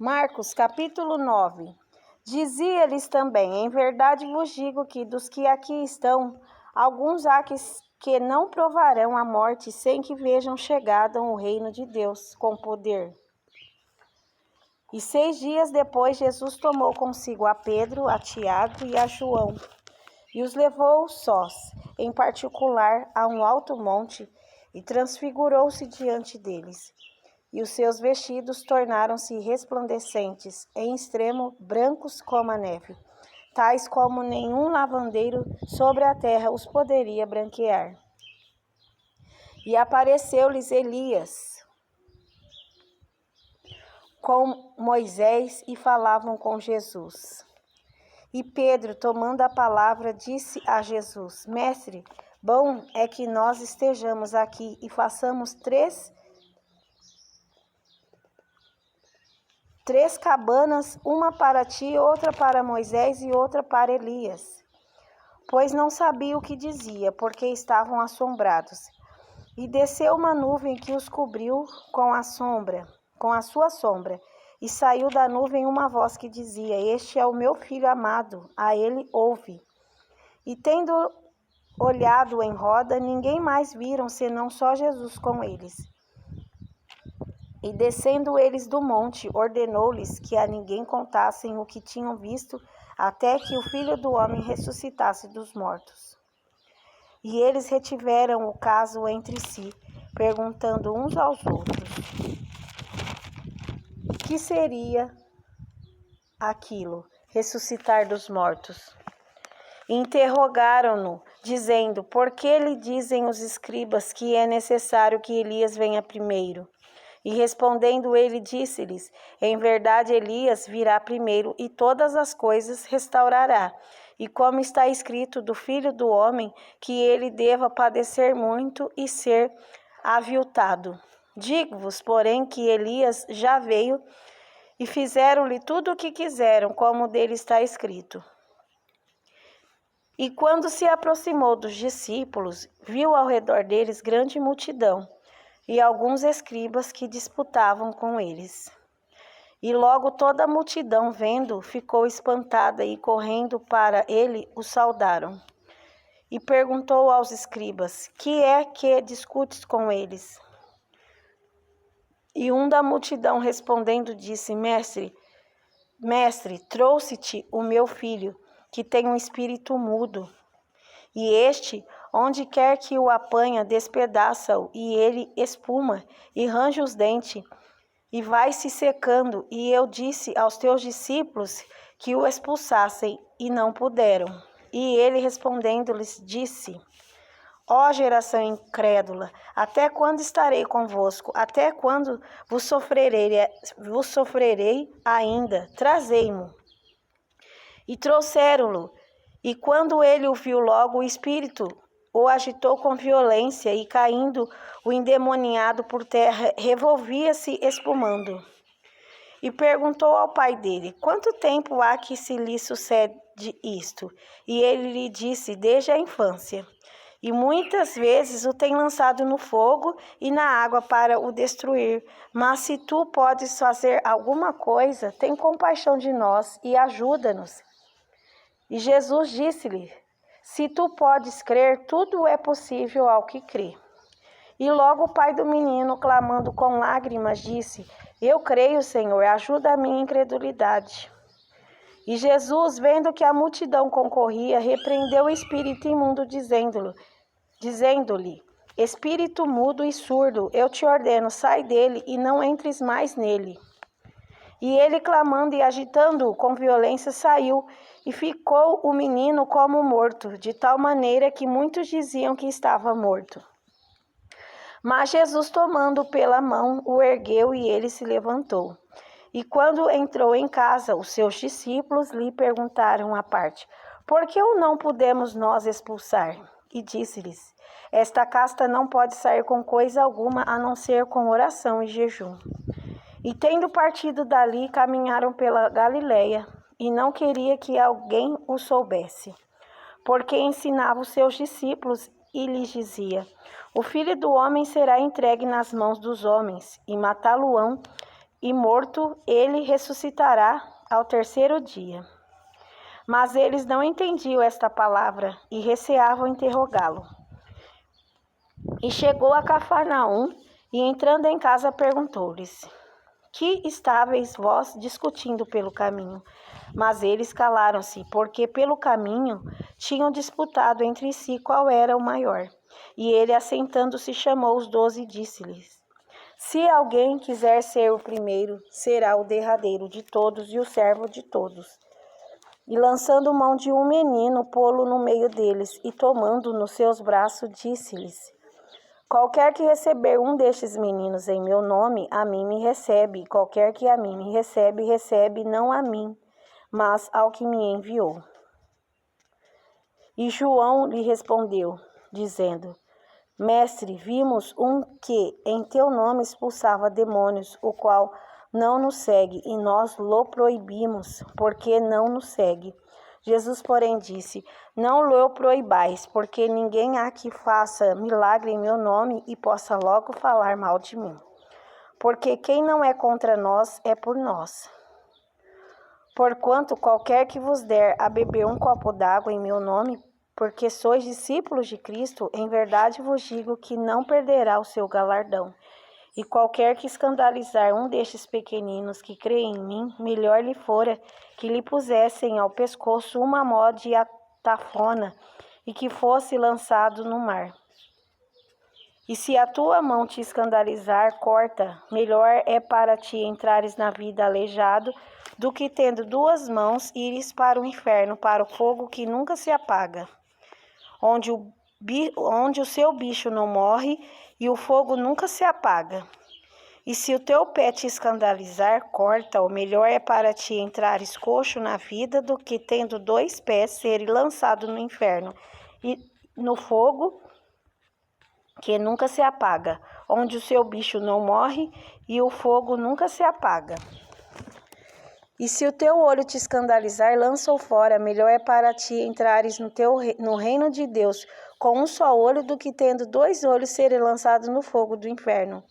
Marcos, capítulo 9. Dizia-lhes também: em verdade vos digo que dos que aqui estão, alguns há que não provarão a morte sem que vejam chegado o reino de Deus com poder. E 6 dias depois, Jesus tomou consigo a Pedro, a Tiago e a João, e os levou sós, em particular, a um alto monte, e transfigurou-se diante deles. E os seus vestidos tornaram-se resplandecentes, em extremo brancos como a neve, tais como nenhum lavandeiro sobre a terra os poderia branquear. E apareceu-lhes Elias com Moisés e falavam com Jesus. E Pedro, tomando a palavra, disse a Jesus: Mestre, bom é que nós estejamos aqui e façamos três cabanas, uma para ti, outra para Moisés e outra para Elias. Pois não sabia o que dizia, porque estavam assombrados. E desceu uma nuvem que os cobriu com a sua sombra, e saiu da nuvem uma voz que dizia: Este é o meu filho amado, a ele ouve. E tendo olhado em roda, ninguém mais viram, senão só Jesus com eles. E descendo eles do monte, ordenou-lhes que a ninguém contassem o que tinham visto, até que o Filho do Homem ressuscitasse dos mortos. E eles retiveram o caso entre si, perguntando uns aos outros: que seria aquilo, ressuscitar dos mortos? E interrogaram-no, dizendo: por que lhe dizem os escribas que é necessário que Elias venha primeiro? E respondendo ele, disse-lhes: em verdade Elias virá primeiro e todas as coisas restaurará. E como está escrito do Filho do Homem, que ele deva padecer muito e ser aviltado. Digo-vos, porém, que Elias já veio e fizeram-lhe tudo o que quiseram, como dele está escrito. E quando se aproximou dos discípulos, viu ao redor deles grande multidão, e alguns escribas que disputavam com eles. E logo toda a multidão, vendo, ficou espantada e, correndo para ele, o saudaram. E perguntou aos escribas: que é que discutes com eles? E um da multidão, respondendo, disse: Mestre, trouxe-te o meu filho, que tem um espírito mudo. E este, onde quer que o apanha, despedaça-o, e ele espuma, e range os dentes, e vai se secando. E eu disse aos teus discípulos que o expulsassem, e não puderam. E ele, respondendo-lhes, disse: ó geração incrédula, até quando estarei convosco? Até quando vos sofrerei ainda? Trazei-mo. E trouxeram-lo. E quando ele o viu, logo o espírito o agitou com violência, e caindo o endemoniado por terra, revolvia-se espumando. E perguntou ao pai dele: quanto tempo há que se lhe sucede isto? E ele lhe disse: desde a infância. E muitas vezes o tem lançado no fogo e na água para o destruir. Mas se tu podes fazer alguma coisa, tem compaixão de nós e ajuda-nos. E Jesus disse-lhe: se tu podes crer, tudo é possível ao que crê. E logo o pai do menino, clamando com lágrimas, disse: eu creio, Senhor, ajuda a minha incredulidade. E Jesus, vendo que a multidão concorria, repreendeu o espírito imundo, dizendo-lhe: espírito mudo e surdo, eu te ordeno, sai dele e não entres mais nele. E ele, clamando e agitando-o com violência, saiu, e ficou o menino como morto, de tal maneira que muitos diziam que estava morto. Mas Jesus, tomando-o pela mão, o ergueu, e ele se levantou. E quando entrou em casa, os seus discípulos lhe perguntaram à parte: por que o não pudemos nós expulsar? E disse-lhes: esta casta não pode sair com coisa alguma, a não ser com oração e jejum. E tendo partido dali, caminharam pela Galileia, e não queria que alguém o soubesse, porque ensinava os seus discípulos e lhes dizia: o Filho do Homem será entregue nas mãos dos homens, e matá-lo-ão, e morto ele ressuscitará ao terceiro dia. Mas eles não entendiam esta palavra e receavam interrogá-lo. E chegou a Cafarnaum e, entrando em casa, perguntou-lhes: Que estáveis vós discutindo pelo caminho? Mas eles calaram-se, porque pelo caminho tinham disputado entre si qual era o maior. E ele, assentando-se, chamou os 12 e disse-lhes: Se alguém quiser ser o primeiro, será o derradeiro de todos e o servo de todos. E lançando mão de um menino, pô-lo no meio deles, e tomando nos seus braços, disse-lhes: Qualquer que receber um destes meninos em meu nome, a mim me recebe. Qualquer que a mim me recebe, recebe não a mim, mas ao que me enviou. E João lhe respondeu, dizendo: Mestre, vimos um que em teu nome expulsava demônios, o qual não nos segue, e nós lo proibimos, porque não nos segue. Jesus, porém, disse: Não lo proibais, porque ninguém há que faça milagre em meu nome e possa logo falar mal de mim. Porque quem não é contra nós é por nós. Porquanto qualquer que vos der a beber um copo d'água em meu nome, porque sois discípulos de Cristo, em verdade vos digo que não perderá o seu galardão. E qualquer que escandalizar um destes pequeninos que creem em mim, melhor lhe fora que lhe pusessem ao pescoço uma mó de atafona e que fosse lançado no mar. E se a tua mão te escandalizar, corta. Melhor é para ti entrares na vida aleijado, do que tendo 2 mãos ires para o inferno, para o fogo que nunca se apaga, onde o seu bicho não morre e o fogo nunca se apaga. E se o teu pé te escandalizar, corta. O melhor é para ti entrares coxo na vida, do que tendo 2 pés ser lançado no inferno, e no fogo que nunca se apaga, onde o seu bicho não morre e o fogo nunca se apaga. E se o teu olho te escandalizar, lança-o fora. Melhor é para ti entrares no reino de Deus com um só olho, do que tendo 2 olhos serem lançados no fogo do inferno,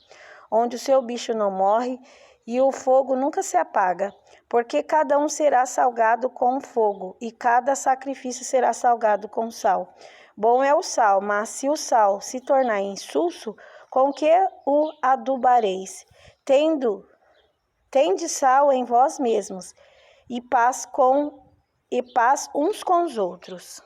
onde o seu bicho não morre e o fogo nunca se apaga. Porque cada um será salgado com fogo, e cada sacrifício será salgado com sal. Bom é o sal, mas se o sal se tornar insulso, com que o adubareis? Tende sal em vós mesmos, e paz uns com os outros.